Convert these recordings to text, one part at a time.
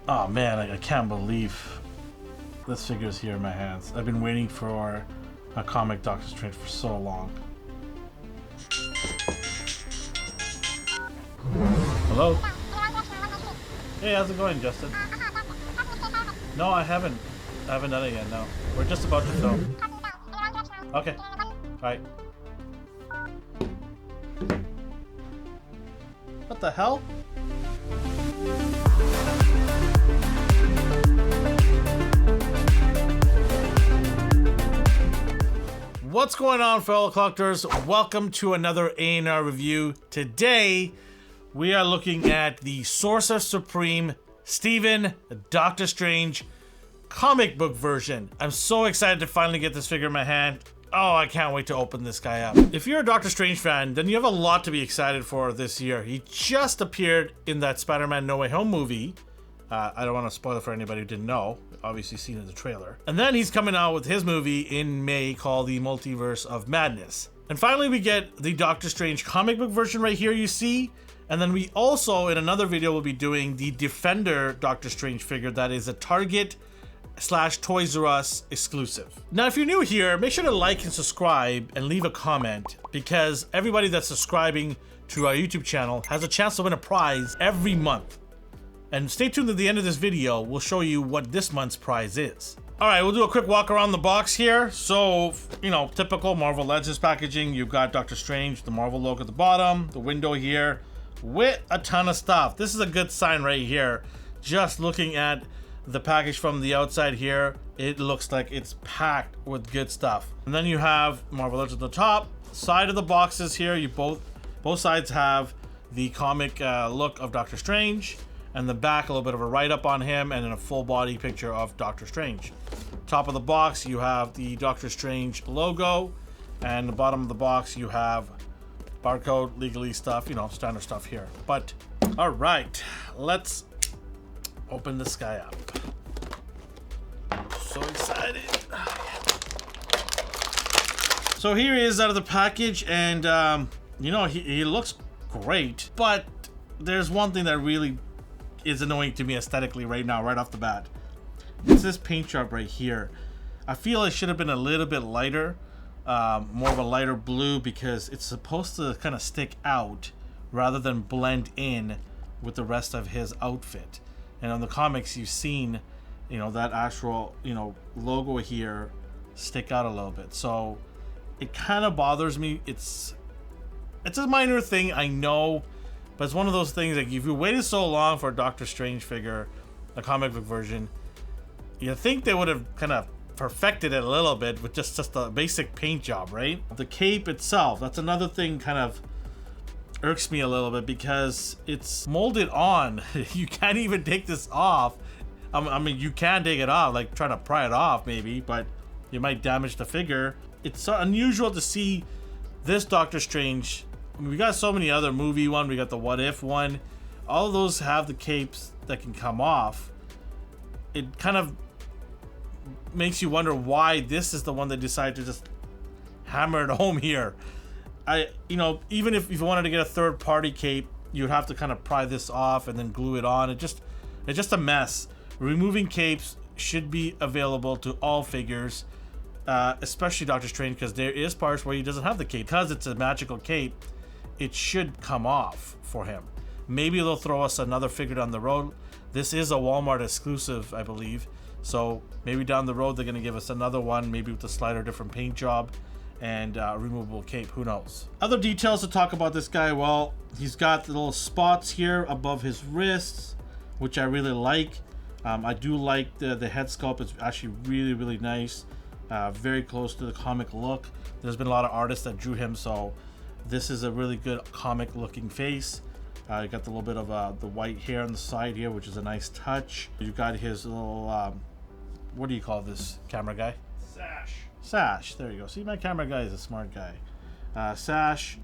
Oh man, I can't believe this figure is here in my hands. I've been waiting for a comic Doctor Strange for so long. Hello? Hey, how's it going, Justin? No, I haven't. I haven't done it yet, no. We're just about to film. Okay. Alright. What the hell? What's going on, fellow collectors? Welcome to another A&R review. Today, we are looking at the Sorcerer Supreme Stephen Doctor Strange comic book version. I'm so excited to finally get this figure in my hand. Oh, I can't wait to open this guy up. If you're a Doctor Strange fan, then you have a lot to be excited for this year. He just appeared in that Spider-Man No Way Home movie. I don't want to spoil it for anybody who didn't know. Obviously seen in the trailer. And then he's coming out with his movie in May called The Multiverse of Madness. And finally we get the Doctor Strange comic book version right here you see. And then we also, in another video, will be doing the Defender Doctor Strange figure that is a Target/Toys R Us exclusive. Now, if you're new here, make sure to like and subscribe and leave a comment, because everybody that's subscribing to our YouTube channel has a chance to win a prize every month. And stay tuned to the end of this video. We'll show you what this month's prize is. All right, we'll do a quick walk around the box here. So, you know, typical Marvel Legends packaging. You've got Doctor Strange, the Marvel logo at the bottom, the window here, with a ton of stuff. This is a good sign right here. Just looking at the package from the outside here, it looks like it's packed with good stuff. And then you have Marvel Legends at the top. Side of the boxes here, you both sides have the comic look of Doctor Strange, and the back a little bit of a write-up on him, and then a full body picture of Doctor Strange. Top of the box you have the Doctor Strange logo, and the bottom of the box you have barcode, legalese stuff, you know, standard stuff here. But all right, let's open this guy up. So excited. So here he is out of the package, and you know, he looks great, but there's one thing that really is annoying to me aesthetically right now, right off the bat. It's this paint job right here. I feel it should have been a little bit lighter, more of a lighter blue, because it's supposed to kind of stick out rather than blend in with the rest of his outfit. And on the comics, you've seen, you know, that actual, you know, logo here stick out a little bit. So it kind of bothers me. It's a minor thing, I know, but it's one of those things, like, if you waited so long for a Doctor Strange figure, a comic book version, you think they would have kind of perfected it a little bit with just a basic paint job, right? The cape itself, that's another thing kind of irks me a little bit, because it's molded on. You can't even take this off. I mean, you can take it off, like try to pry it off maybe, but you might damage the figure. It's unusual to see this Doctor Strange. I mean, we got so many other movie one, we got the What If one. All of those have the capes that can come off. It kind of makes you wonder why this is the one they decided to just hammer it home here. You know, even if you wanted to get a third party cape, you'd have to kind of pry this off and then glue it on. It's just a mess. Removing capes should be available to all figures, especially Doctor Strange, because there is parts where he doesn't have the cape. Because it's a magical cape, it should come off for him. Maybe they'll throw us another figure down the road. This is a Walmart exclusive, I believe. So maybe down the road they're going to give us another one, maybe with a slighter different paint job and removable cape, who knows. Other details to talk about this guy, well, he's got the little spots here above his wrists, which I really like. I do like the head sculpt. It's actually really nice, very close to the comic look. There's been a lot of artists that drew him, so this is a really good comic looking face. You got the little bit of the white hair on the side here, which is a nice touch. You got his little what do you call this camera guy? Sash. There you go. See, my camera guy is a smart guy. Sash,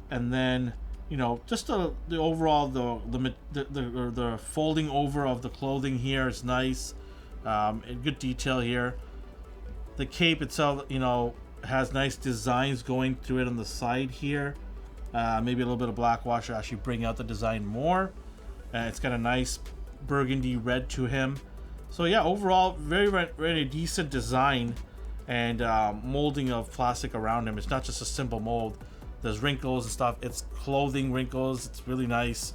and then, you know, just the overall the folding over of the clothing here is nice. Good detail here. The cape itself, you know, has nice designs going through it on the side here. Maybe a little bit of black wash to actually bring out the design more. It's got a nice burgundy red to him. So yeah, overall, very decent design and molding of plastic around him. It's not just a simple mold. There's wrinkles and stuff. It's clothing wrinkles. It's really nice.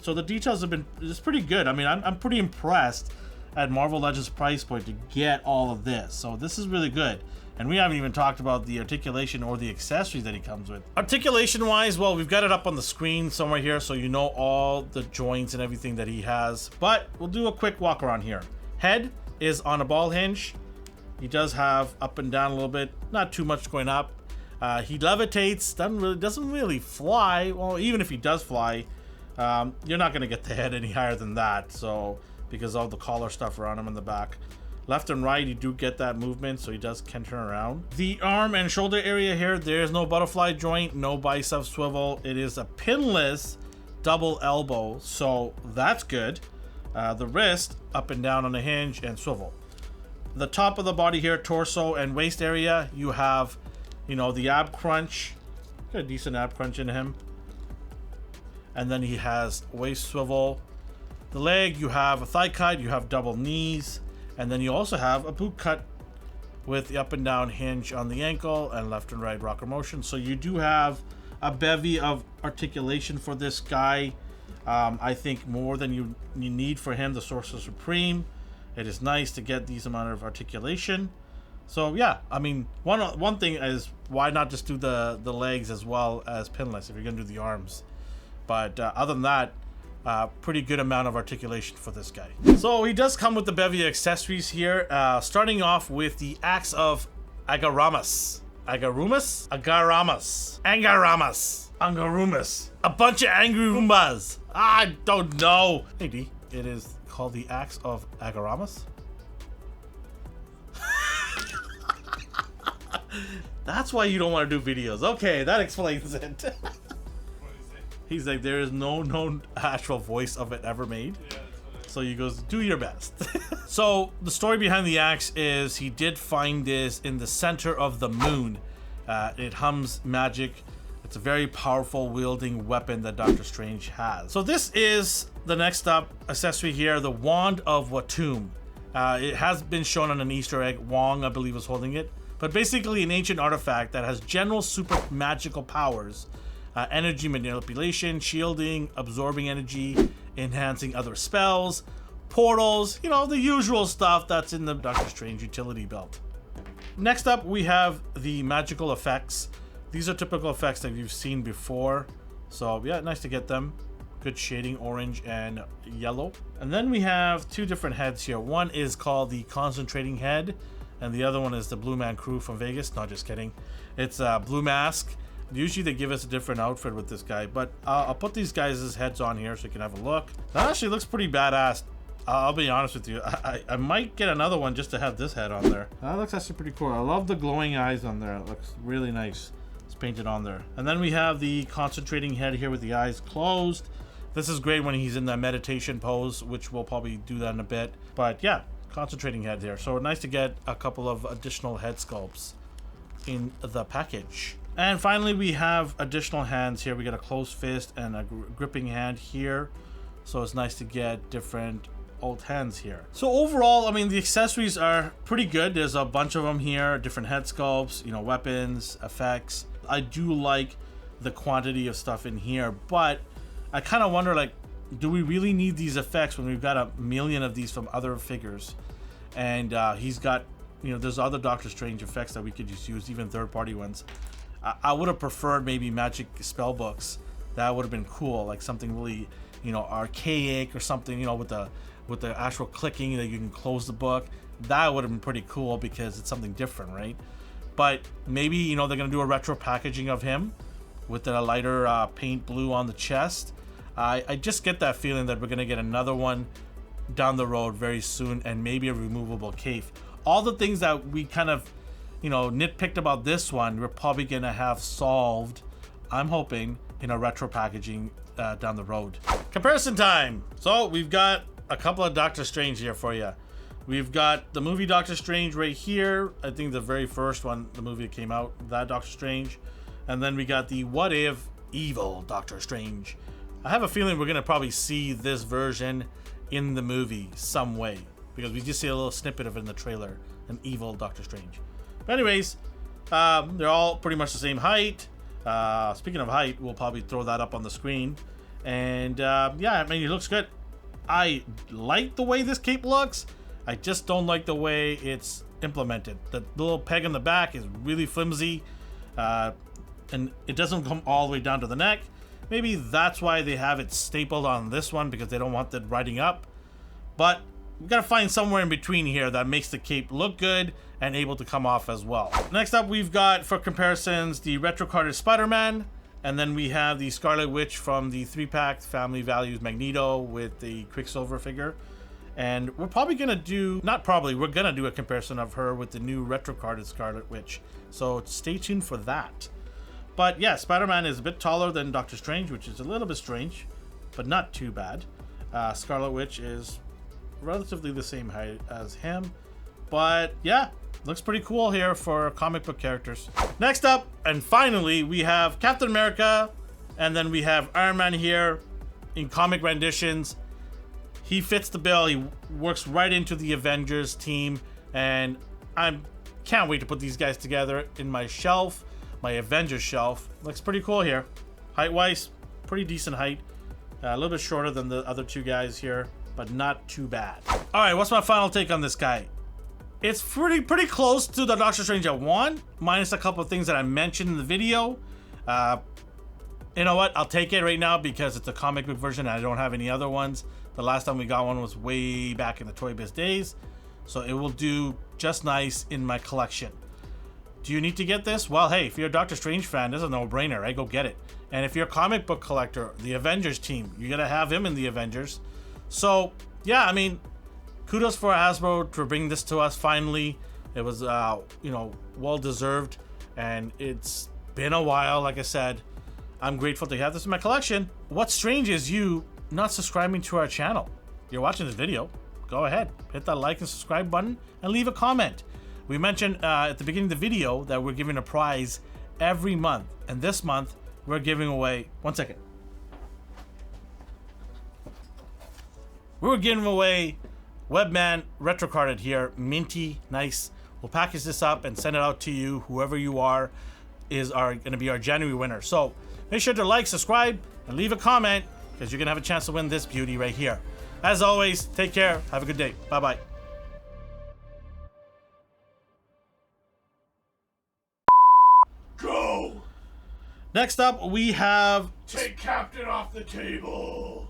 So the details have been just pretty good. I mean, I'm pretty impressed at Marvel Legends price point to get all of this. So this is really good. And we haven't even talked about the articulation or the accessories that he comes with. Articulation wise, well, we've got it up on the screen somewhere here, so you know all the joints and everything that he has. But we'll do a quick walk around here. Head is on a ball hinge. He does have up and down a little bit, not too much going up. He levitates, doesn't really fly. Well, even if he does fly, you're not gonna get the head any higher than that. So because of the collar stuff around him in the back. Left and right, you do get that movement, so he can turn around. The arm and shoulder area here, there's no butterfly joint, no bicep swivel. It is a pinless double elbow, so that's good. The wrist, up and down on the hinge and swivel. The top of the body here, torso and waist area, you have, you know, the ab crunch. Got a decent ab crunch in him. And then he has waist swivel. The leg, you have a thigh cut, you have double knees. And then you also have a boot cut with the up and down hinge on the ankle and left and right rocker motion. So you do have a bevy of articulation for this guy. I think more than you need for him, the Sorcerer Supreme. It is nice to get these amount of articulation. So yeah, I mean, one thing is, why not just do the legs as well as pinless if you're gonna do the arms? But other than that, pretty good amount of articulation for this guy. So he does come with the bevy of accessories here, starting off with the Axe of Agaramas. Agaramas. A bunch of angry Roombas. I don't know. Hey D, it is called the Axe of Agaramas. That's why you don't want to do videos. Okay, that explains it. He's like, there is no known actual voice of it ever made. Yeah, so he goes, do your best. So the story behind the axe is he did find this in the center of the moon. It hums magic. It's a very powerful wielding weapon that Doctor Strange has. So this is the next up accessory here, the Wand of Watum. It has been shown on an Easter egg. Wong, I believe, is holding it. But basically an ancient artifact that has general super magical powers. Energy manipulation, shielding, absorbing energy, enhancing other spells, portals, you know, the usual stuff that's in the Doctor Strange utility belt. Next up, we have the magical effects. These are typical effects that you've seen before. So yeah, nice to get them. Good shading, orange and yellow. And then we have two different heads here. One is called the Concentrating Head, and the other one is the Blue Man Crew from Vegas. No, just kidding. It's a blue mask. Usually they give us a different outfit with this guy, but I'll put these guys' heads on here so you can have a look. That actually looks pretty badass. I'll be honest with you. I might get another one just to have this head on there. That looks actually pretty cool. I love the glowing eyes on there. It looks really nice. It's painted on there. And then we have the concentrating head here with the eyes closed. This is great when he's in that meditation pose, which we'll probably do that in a bit. But yeah, concentrating head there. So nice to get a couple of additional head sculpts in the package. And finally, we have additional hands here. We got a closed fist and a gripping hand here. So it's nice to get different old hands here. So overall, I mean, the accessories are pretty good. There's a bunch of them here, different head sculpts, you know, weapons, effects. I do like the quantity of stuff in here, but I kind of wonder, like, do we really need these effects when we've got a million of these from other figures? And he's got, you know, there's other Doctor Strange effects that we could just use, even third-party ones. I would have preferred maybe magic spell books. That would have been cool, like something really, you know, archaic or something, you know, with the actual clicking that you can close the book. That would have been pretty cool because it's something different, right? But maybe, you know, they're gonna do a retro packaging of him with a lighter paint blue on the chest. I just get that feeling that we're gonna get another one down the road very soon, and maybe a removable cape. All the things that we kind of, you know, nitpicked about this one, we're probably gonna have solved, I'm hoping, in a retro packaging down the road. Comparison time. So we've got a couple of Doctor Strange here for you. We've got the movie Doctor Strange right here. I think the very first one, the movie that came out, that Doctor Strange. And then we got the What If evil Doctor Strange. I have a feeling we're gonna probably see this version in the movie some way, because we just see a little snippet of it in the trailer, an evil Doctor Strange. But anyways, they're all pretty much the same height. Speaking of height, we'll probably throw that up on the screen. And yeah, I mean, it looks good. I like the way this cape looks. I just don't like the way it's implemented. The little peg in the back is really flimsy, and it doesn't come all the way down to the neck. Maybe that's why they have it stapled on this one, because they don't want it riding up. But we gotta find somewhere in between here that makes the cape look good and able to come off as well. Next up, we've got, for comparisons, the retro-carded Spider-Man. And then we have the Scarlet Witch from the 3-pack Family Values Magneto with the Quicksilver figure. And we're probably gonna do, we're gonna do a comparison of her with the new retro-carded Scarlet Witch. So stay tuned for that. But yeah, Spider-Man is a bit taller than Doctor Strange, which is a little bit strange, but not too bad. Scarlet Witch is relatively the same height as him. But yeah, looks pretty cool here for comic book characters. Next up, and finally, we have Captain America, and then we have Iron Man here in comic renditions. He fits the bill. He works right into the Avengers team, and I can't wait to put these guys together in my shelf, my Avengers shelf. Looks pretty cool here. Height-wise, pretty decent height. A little bit shorter than the other two guys here, but not too bad. All right, what's my final take on this guy? It's pretty close to the Doctor Strange at 1, minus a couple of things that I mentioned in the video. You know what? I'll take it right now because it's a comic book version and I don't have any other ones. The last time we got one was way back in the Toy Biz days. So it will do just nice in my collection. Do you need to get this? Well, hey, if you're a Doctor Strange fan, this is a no-brainer, right? Go get it. And if you're a comic book collector, the Avengers team, you gotta have him in the Avengers. So, yeah, I mean, kudos for Hasbro for bringing this to us finally. It was, you know, well-deserved. And it's been a while, like I said. I'm grateful to have this in my collection. What's strange is you not subscribing to our channel. You're watching this video. Go ahead, hit that like and subscribe button and leave a comment. We mentioned at the beginning of the video that we're giving a prize every month. And this month, we're giving away... One second. We're giving away Webman Retro Carded here. Minty, nice. We'll package this up and send it out to you. Whoever you are is going to be our January winner. So make sure to like, subscribe, and leave a comment because you're going to have a chance to win this beauty right here. As always, take care. Have a good day. Bye-bye. Go! Next up, we have... Take Captain off the table!